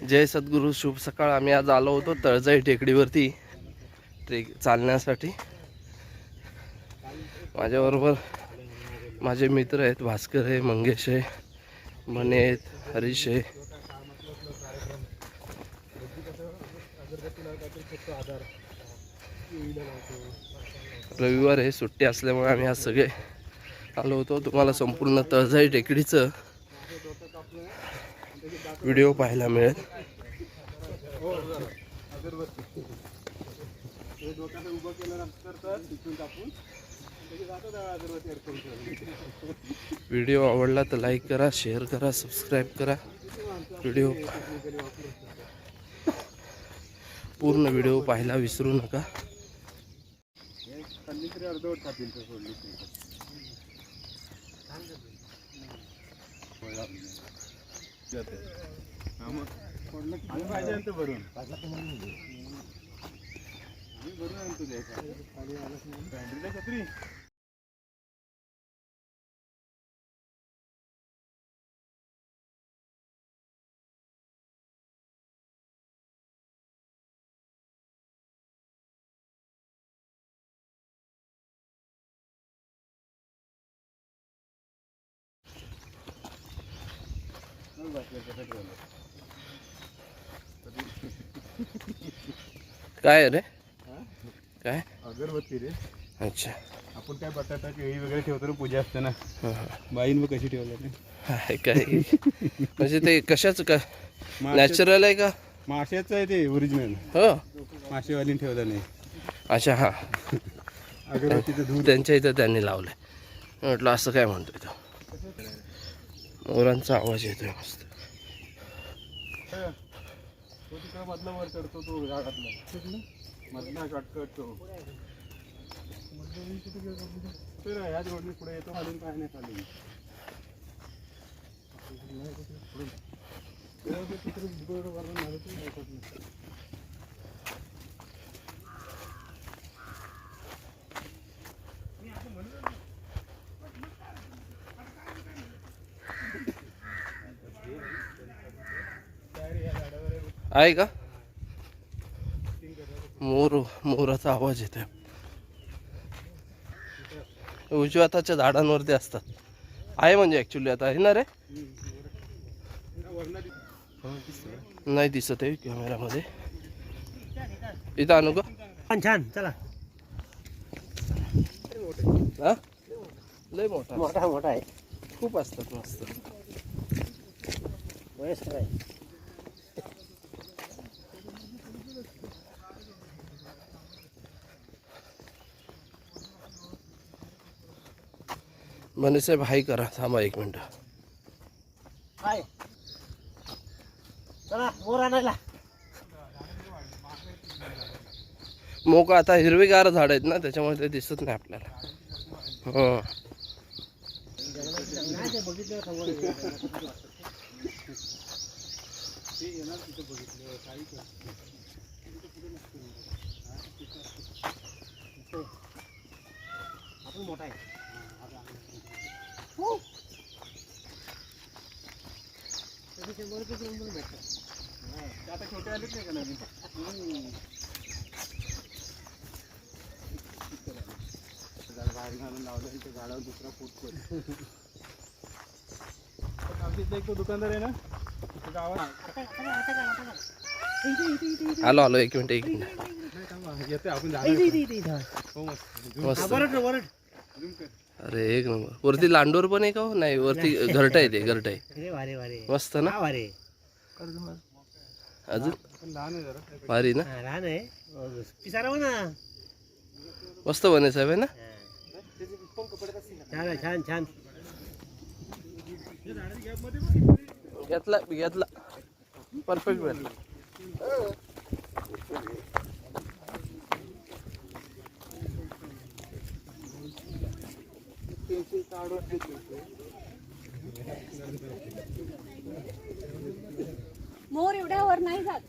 जय सद्गुरू, शुभ सकाळ. आम्ही आज आलो होतो तळजाई टेकडीवरती चालण्यासाठी. माझ्याबरोबर माझे मित्र आहेत, भास्कर आहे, मंगेश आहे, मने आहेत, हरीश आहे. रविवार आहे, सुट्टी असल्यामुळे आम्ही आज सगळे आलो होतो. तुम्हाला संपूर्ण तळजाई टेकडीचं व्हिडिओ पाहायला मिळेल. व्हिडिओ आवडला तर लाईक करा, शेअर करा, सबस्क्राईब करा. व्हिडिओ पूर्ण व्हिडिओ पाहायला विसरू नका. काय रे, काय अगरबत्ती रे. अच्छा, आपण काय बटाटा केळी वगैरे ठेवतो, पूजा असते ना. बाईन मग कशी ठेवलं आहे काय म्हणजे ते कशाच का नॅचरल आहे का? माशाचं आहे ते ओरिजिनल. हो, माशेवालीने ठेवलं नाही. अच्छा, हा. अगरबत्तीचं दूध त्यांच्या इथं त्यांनी लावलंय. म्हटलं असं काय म्हणतोय तो. मोरांचा आवाज येतोय मस्त. तो तिकडे मधला वर चढतो, तो गावातला मधला शॉर्टकट तो. ह्याच रोडने पुढे येतो, खालून काय नाही खाली. आहे का? मोराचा आवाज येतोय. उजव्या हाताच्या झाडांवरती असतात. आहे म्हणजे ऍक्च्युली आता आहे ना रे. नाही दिसत आहे कॅमेरामध्ये. इथं आणू का? छान, चला. हा, लय मोठा मोठा आहे. खूप असतात मस्त. वयस्कर आहे. मने साहेब हाय करा, थांबा 1 मिनिट. हाय, चला मोर आणायला. मोका आता हिरवेगार झाड आहेत ना, त्याच्यामुळे ते दिसत नाही आपल्याला. हो, आपण मोठा आहे. आता छोटे आलेच नाही का नवीन. बाहेर घालून लावलं ते झाडावर दुसरा फूट. आमच्या एक तो दुकानदार आहे ना गावात. आलो 1 मिनिट. येते आपण अरे एक नंबर. वरती लांडोर पण आहे का? नाही, वरती घरट आहे. ते घरट आहे मस्त ना. अजून लहान आहे जरा. भारी ना, लहान आहे. पिसारा ना मस्त बने साहेब आहे ना. छान छान. घेतला परफेक्ट भेटला. मोर एवढ्यावर नाही जात.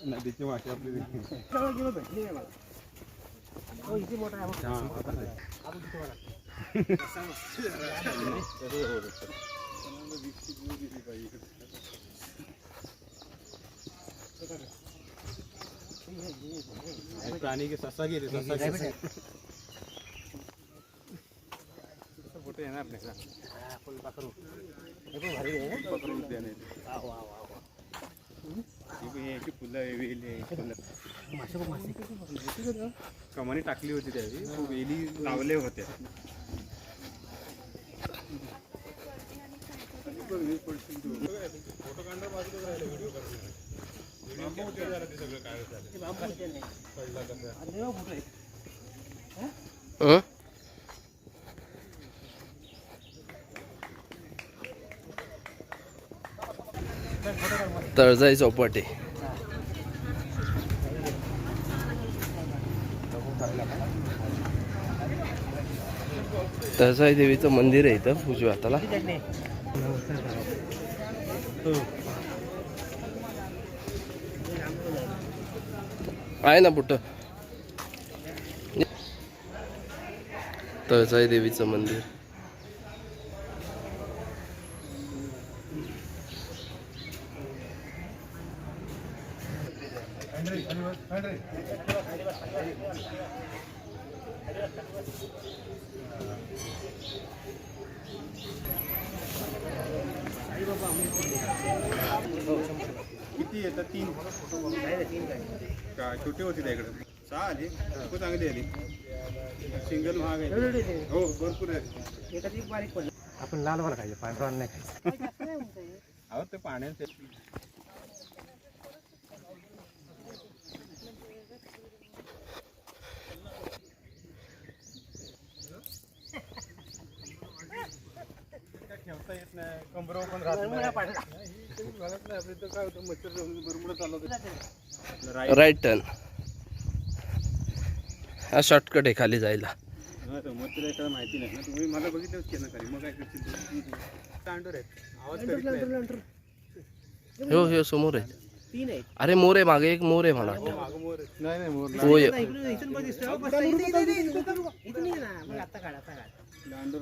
नदीची मासे आपली प्राणी के ससा गेले फोटो येणार नाही कमानी टाकली होती त्यावेळी खूप वेली लावले होत्या. फोटो काढणार बाजूला राहिले व्हिडिओ तळजाई चौपाटी. तळजाई देवीचं मंदिर आहे इथं उजव्या हाताला. आहे ना बुट्ट. तळजाई देवीचं मंदिर. किती येतात? 3 का छोटे होते त्याकडे? 6 आली. खूप चांगली आली. सिंगल महाग आहे. हो भरपूर आहे. आपण लाल वाला खायचं, पांढरा नाही खायचं. अहो ते पाण्यात ठेवता येत नाही. कंबरवर पण राहत नाही. आपली तर काय होतं, मच्छर बरोबर चालवतं. Right turn. हा शॉर्टकट आहे खाली जायला. मच्छर एखादा माहिती नाही ना. तुम्ही मला बघितलंच केलं खाली. मग काय करतील? तांडूर आहे. आवाज करीत नाही. हो हो समोर आहे. 3 आहे. अरे मोर आहे मागे. एक मोर आहे मला वाटतं. नाही नाही मोर होय.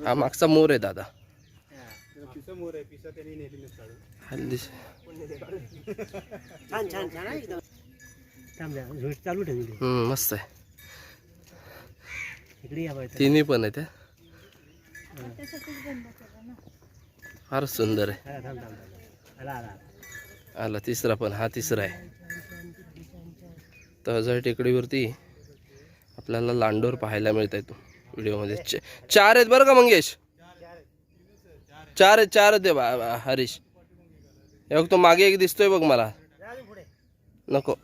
हा मागचा मोर आहे दादा. पिसा मोर आहे. पिसा त्यांनी नेली नसतं. हल्ली छान छान छान आहे एकदम. थांब चालू ठेवली. मस्त आहे. इकडे या बाई. तिन्ही पण आहे त्या. फार सुंदर आहे. थांब थांब. आला आला. आला तिसरा पण. हा तिसरा आहे. तळजाई टेकडीवरती आपल्याला लांडोर पाहायला मिळत आहे. तो व्हिडिओमध्ये 4 आहेत बरं का मंगेश. 4 आहेत. 4 दे हरीश. हे बघ तो मागे एक दिसतोय बघ मला. नको.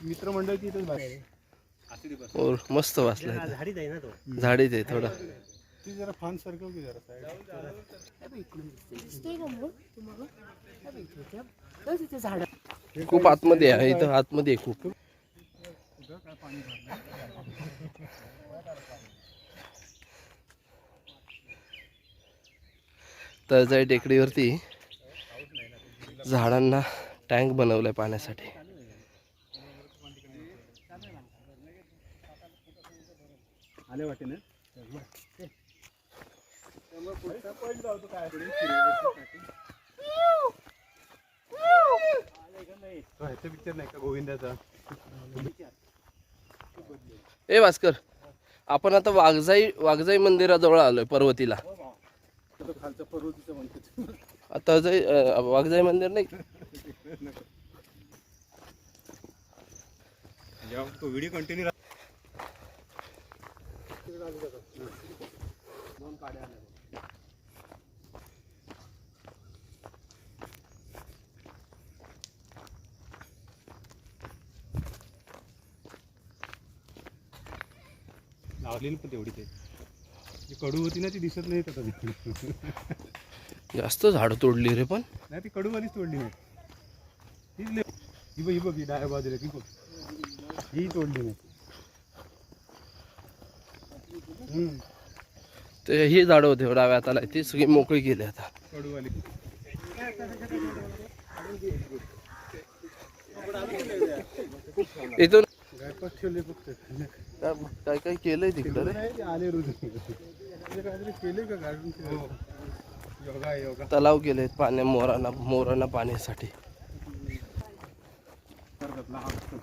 मित्रमंडळ मस्त वाचलाय. झाडीत आहे ना तो. झाडीत आहे थोडा. ती जरा फान सारखं की जरा खूप आतमध्ये आहे. इथं आतमध्ये आहे खूप. तळजाई टेकडीवरती झाडांना टँक बनवलाय पाण्यासाठी. आले वाटे ना. पिक्चर नाही का गोविंदाचा? ए भास्कर, आपण आता वाघजाई मंदिराजवळ आलोय. पर्वतीला. खालचा पर्वतीचं म्हणतो. आता वाघजाई मंदिर नाही. तो व्हिडिओ कंटिन्यू लावलेली पण तेवढीच आहे. जी कडू होती ना ती दिसत नाही आता कधी. जास्त झाडं तोडली रे पण. नाही ती कडूवालीच तोडली नाही. तीच ही बघ ही डाव्या बाजूला ती बघ ही तोडली नाही. ते ही झाडं होते डाव्या हाताला ती सगळी मोकळी केली आता. कडूवाली इथून गायपात ठेवले फक्त. काय काय केलंय तिकडं रे. नाही, ते आले रोज काहीतरी केले का गार्डन. योगा योगा तलाव केलेत पाण्या मोरांना पाण्यासाठी. करतात लहान.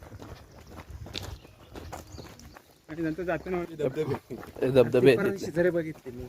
आणि नंतर जाताना धबधबे हे धबधबे आहेत तिथे. जरे बघितले मी